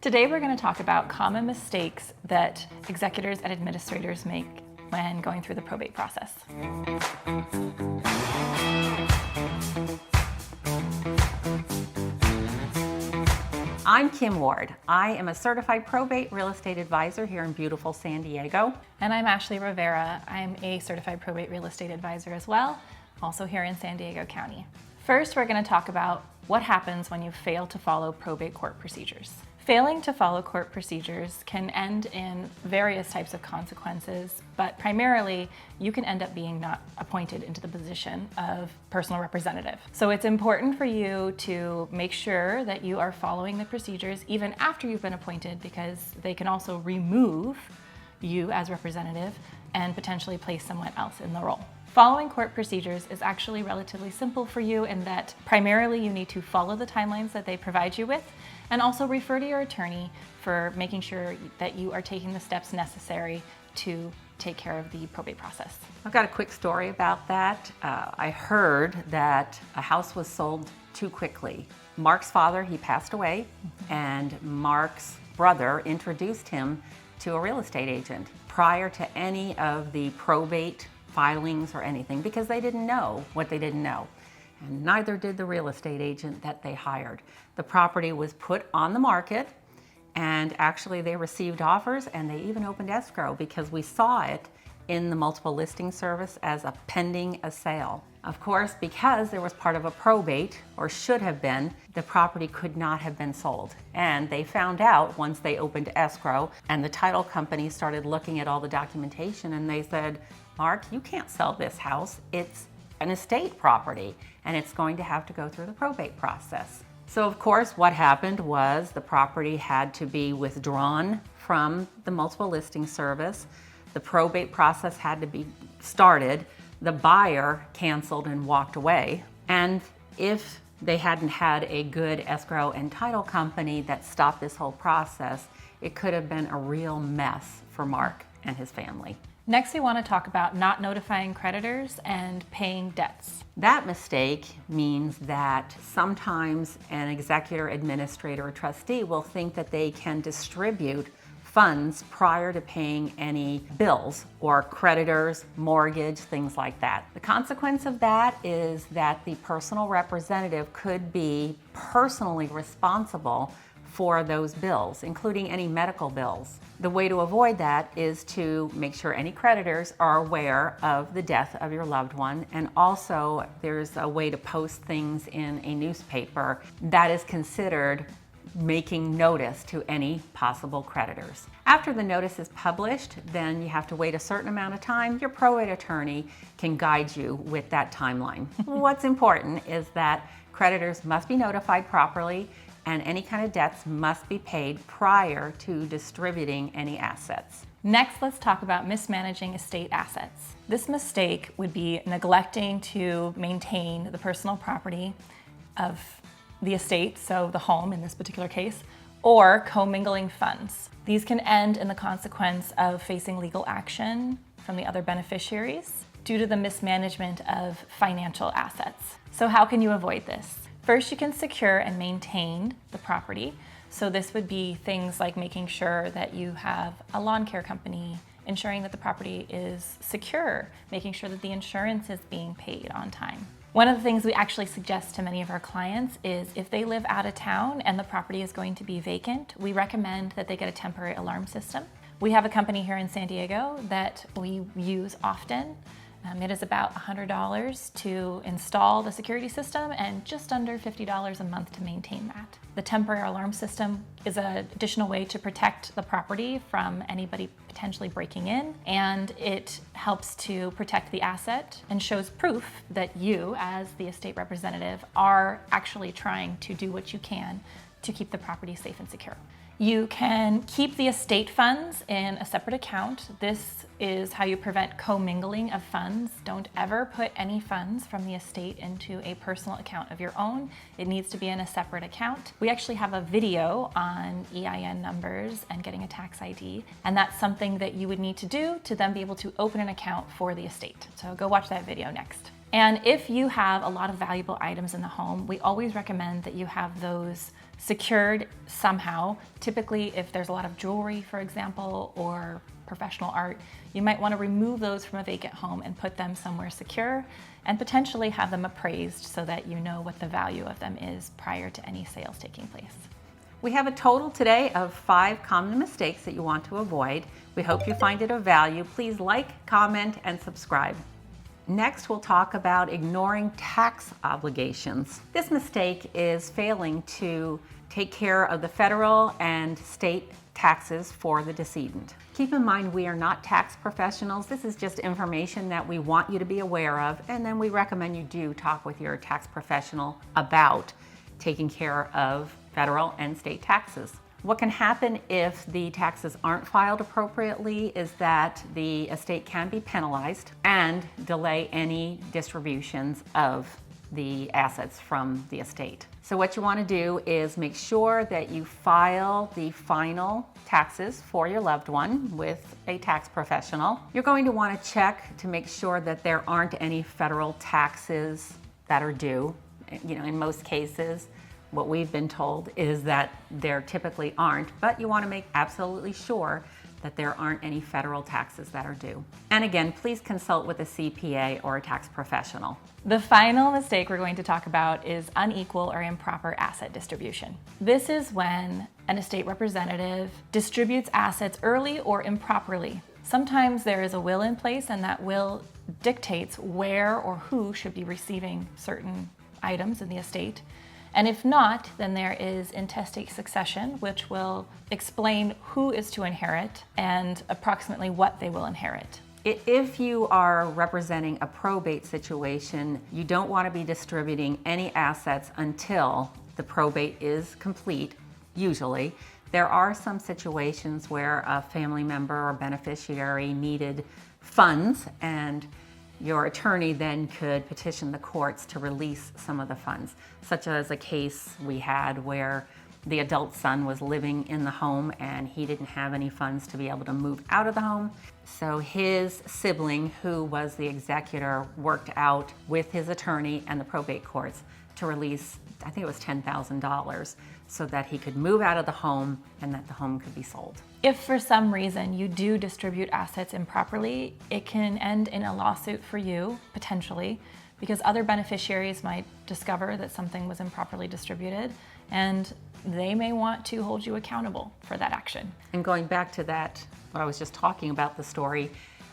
Today we're going to talk about common mistakes that executors and administrators make when going through the probate process. I'm Kim Ward. I am a certified probate real estate advisor here in beautiful San Diego. And I'm Ashlie Rivera. I'm a certified probate real estate advisor as well, also here in San Diego County. First, we're going to talk about what happens when you fail to follow probate court procedures. Failing to follow court procedures can end in various types of consequences, but primarily you can end up being not appointed into the position of personal representative. So it's important for you to make sure that you are following the procedures even after you've been appointed, because they can also remove you as representative and potentially place someone else in the role. Following court procedures is actually relatively simple for you in that primarily you need to follow the timelines that they provide you with, and also refer to your attorney for making sure that you are taking the steps necessary to take care of the probate process. I've got a quick story about that. I heard that a house was sold too quickly. Mark's father, he passed away, and Mark's brother introduced him to a real estate agent prior to any of the probate filings or anything, because they didn't know what they didn't know. And neither did the real estate agent that they hired. The property was put on the market, and actually they received offers, and they even opened escrow because we saw it in the multiple listing service as a pending a sale. Of course, because there was part of a probate, or should have been, the property could not have been sold. And they found out once they opened escrow and the title company started looking at all the documentation, and they said, Mark, you can't sell this house. It's an estate property, and it's going to have to go through the probate process. So of course, what happened was the property had to be withdrawn from the multiple listing service. The probate process had to be started. The buyer canceled and walked away. And if they hadn't had a good escrow and title company that stopped this whole process, it could have been a real mess for Mark and his family. Next, we want to talk about not notifying creditors and paying debts. That mistake means that sometimes an executor, administrator, or trustee will think that they can distribute funds prior to paying any bills or creditors, mortgage, things like that. The consequence of that is that the personal representative could be personally responsible for those bills, including any medical bills. The way to avoid that is to make sure any creditors are aware of the death of your loved one, and also there's a way to post things in a newspaper that is considered making notice to any possible creditors. After the notice is published, then you have to wait a certain amount of time. Your probate attorney can guide you with that timeline. What's important is that creditors must be notified properly, and any kind of debts must be paid prior to distributing any assets. Next, let's talk about mismanaging estate assets. This mistake would be neglecting to maintain the personal property of the estate, so the home in this particular case, or co-mingling funds. These can end in the consequence of facing legal action from the other beneficiaries due to the mismanagement of financial assets. So how can you avoid this? First, you can secure and maintain the property. So this would be things like making sure that you have a lawn care company, ensuring that the property is secure, making sure that the insurance is being paid on time. One of the things we actually suggest to many of our clients is if they live out of town and the property is going to be vacant, we recommend that they get a temporary alarm system. We have a company here in San Diego that we use often. It is about $100 to install the security system and just under $50 a month to maintain that. The temporary alarm system is an additional way to protect the property from anybody potentially breaking in, and it helps to protect the asset and shows proof that you, as the estate representative, are actually trying to do what you can to keep the property safe and secure. You can keep the estate funds in a separate account. This is how you prevent co-mingling of funds. Don't ever put any funds from the estate into a personal account of your own. It needs to be in a separate account. We actually have a video on EIN numbers and getting a tax ID, and that's something that you would need to do to then be able to open an account for the estate. So go watch that video next. And if you have a lot of valuable items in the home, we always recommend that you have those secured somehow. Typically, if there's a lot of jewelry, for example, or professional art, you might want to remove those from a vacant home and put them somewhere secure and potentially have them appraised so that you know what the value of them is prior to any sales taking place. We have a total today of 5 common mistakes that you want to avoid. We hope you find it of value. Please like, comment, and subscribe. Next, we'll talk about ignoring tax obligations. This mistake is failing to take care of the federal and state taxes for the decedent. Keep in mind, we are not tax professionals. This is just information that we want you to be aware of, and then we recommend you do talk with your tax professional about taking care of federal and state taxes. What can happen if the taxes aren't filed appropriately is that the estate can be penalized and delay any distributions of the assets from the estate. So what you want to do is make sure that you file the final taxes for your loved one with a tax professional. You're going to want to check to make sure that there aren't any federal taxes that are due. You know, in most cases, what we've been told is that there typically aren't, but you want to make absolutely sure that there aren't any federal taxes that are due. And again, please consult with a CPA or a tax professional. The final mistake we're going to talk about is unequal or improper asset distribution. This is when an estate representative distributes assets early or improperly. Sometimes there is a will in place and that will dictates where or who should be receiving certain items in the estate. And if not, then there is intestate succession, which will explain who is to inherit and approximately what they will inherit. If you are representing a probate situation, you don't want to be distributing any assets until the probate is complete, usually. There are some situations where a family member or beneficiary needed funds, and your attorney then could petition the courts to release some of the funds, such as a case we had where the adult son was living in the home and he didn't have any funds to be able to move out of the home. So his sibling, who was the executor, worked out with his attorney and the probate courts to release, I think it was $10,000, so that he could move out of the home and that the home could be sold. If for some reason you do distribute assets improperly, it can end in a lawsuit for you, potentially, because other beneficiaries might discover that something was improperly distributed, and they may want to hold you accountable for that action. And going back to that, what I was just talking about, the story,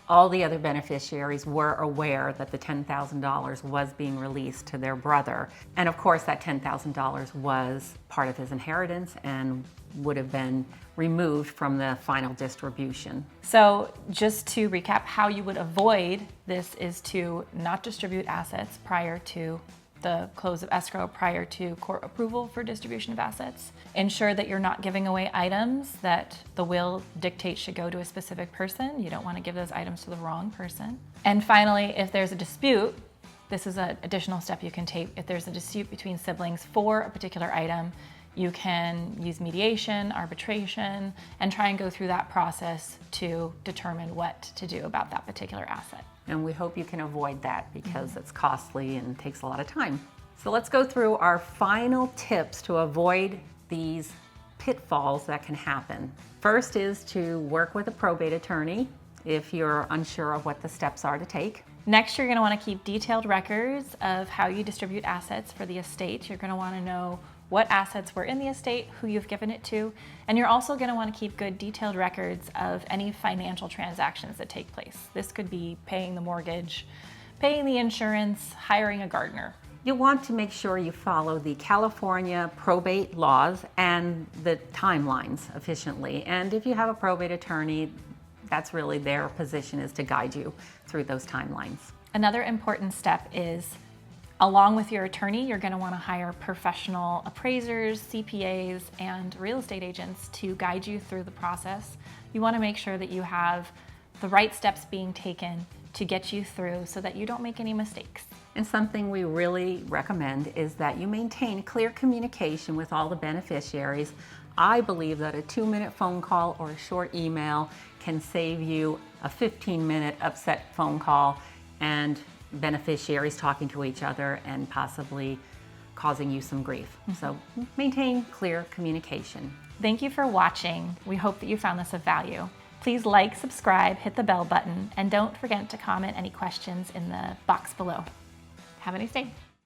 all the other beneficiaries were aware that the $10,000 was being released to their brother. And of course, that $10,000 was part of his inheritance and would have been removed from the final distribution. So just to recap, how you would avoid this is to not distribute assets prior to the close of escrow, prior to court approval for distribution of assets. Ensure that you're not giving away items that the will dictates should go to a specific person. You don't want to give those items to the wrong person. And finally, if there's a dispute, this is an additional step you can take. If there's a dispute between siblings for a particular item, you can use mediation, arbitration, and try and go through that process to determine what to do about that particular asset. And we hope you can avoid that because it's costly and takes a lot of time. So let's go through our final tips to avoid these pitfalls that can happen. First is to work with a probate attorney if you're unsure of what the steps are to take. Next, you're going to want to keep detailed records of how you distribute assets for the estate. You're going to want to know what assets were in the estate, who you've given it to, and you're also going to want to keep good detailed records of any financial transactions that take place. This could be paying the mortgage, paying the insurance, hiring a gardener. You want to make sure you follow the California probate laws and the timelines efficiently. And if you have a probate attorney, that's really their position, is to guide you through those timelines. Another important step is, along with your attorney, you're going to want to hire professional appraisers, CPAs, and real estate agents to guide you through the process. You want to make sure that you have the right steps being taken to get you through so that you don't make any mistakes. And something we really recommend is that you maintain clear communication with all the beneficiaries. I believe that a 2-minute phone call or a short email can save you a 15-minute upset phone call and beneficiaries talking to each other and possibly causing you some grief. So maintain clear communication. Thank you for watching. We hope that you found this of value. Please like, subscribe, hit the bell button, and don't forget to comment any questions in the box below. Have a nice day.